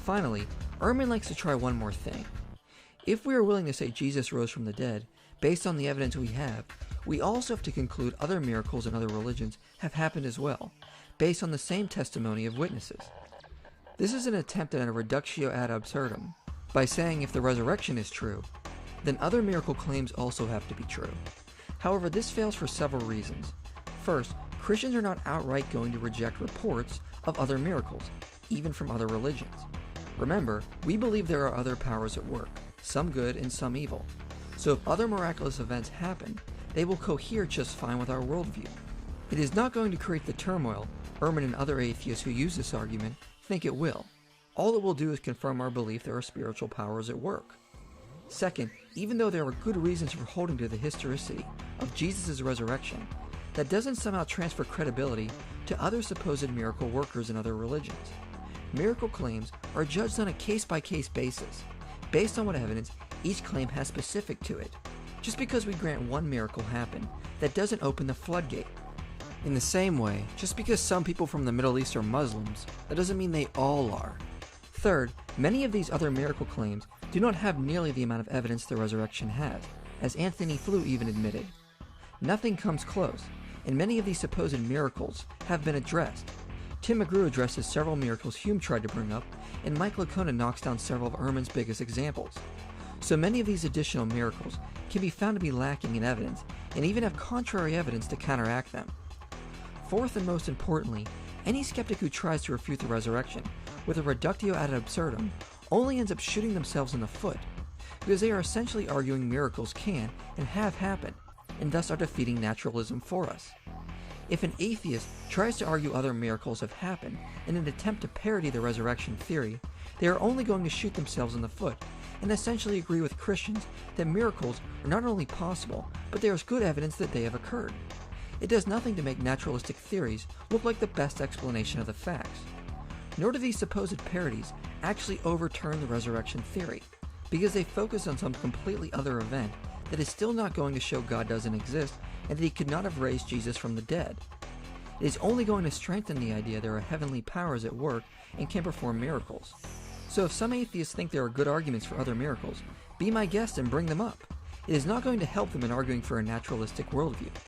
Finally, Ehrman likes to try one more thing. If we are willing to say Jesus rose from the dead, based on the evidence we have, we also have to conclude other miracles in other religions have happened as well, based on the same testimony of witnesses. This is an attempt at a reductio ad absurdum, by saying if the resurrection is true, then other miracle claims also have to be true. However, this fails for several reasons. First, Christians are not outright going to reject reports of other miracles, even from other religions. Remember, we believe there are other powers at work, some good and some evil. So if other miraculous events happen, they will cohere just fine with our worldview. It is not going to create the turmoil Ehrman and other atheists who use this argument think it will. All it will do is confirm our belief there are spiritual powers at work. Second, even though there are good reasons for holding to the historicity of Jesus' resurrection, that doesn't somehow transfer credibility to other supposed miracle workers in other religions. Miracle claims are judged on a case-by-case basis, based on what evidence each claim has specific to it. Just because we grant one miracle happen, that doesn't open the floodgate. In the same way, just because some people from the Middle East are Muslims, that doesn't mean they all are. Third, many of these other miracle claims do not have nearly the amount of evidence the resurrection has, as Anthony Flew even admitted. Nothing comes close, and many of these supposed miracles have been addressed. Tim McGrew addresses several miracles Hume tried to bring up, and Mike Licona knocks down several of Ehrman's biggest examples. So many of these additional miracles can be found to be lacking in evidence, and even have contrary evidence to counteract them. Fourth and most importantly, any skeptic who tries to refute the resurrection with a reductio ad absurdum only ends up shooting themselves in the foot, because they are essentially arguing miracles can and have happened, and thus are defeating naturalism for us. If an atheist tries to argue other miracles have happened in an attempt to parody the resurrection theory, they are only going to shoot themselves in the foot and essentially agree with Christians that miracles are not only possible, but there is good evidence that they have occurred. It does nothing to make naturalistic theories look like the best explanation of the facts. Nor do these supposed parodies actually overturn the resurrection theory, because they focus on some completely other event that is still not going to show God doesn't exist and that he could not have raised Jesus from the dead. It is only going to strengthen the idea there are heavenly powers at work and can perform miracles. So if some atheists think there are good arguments for other miracles, be my guest and bring them up. It is not going to help them in arguing for a naturalistic worldview.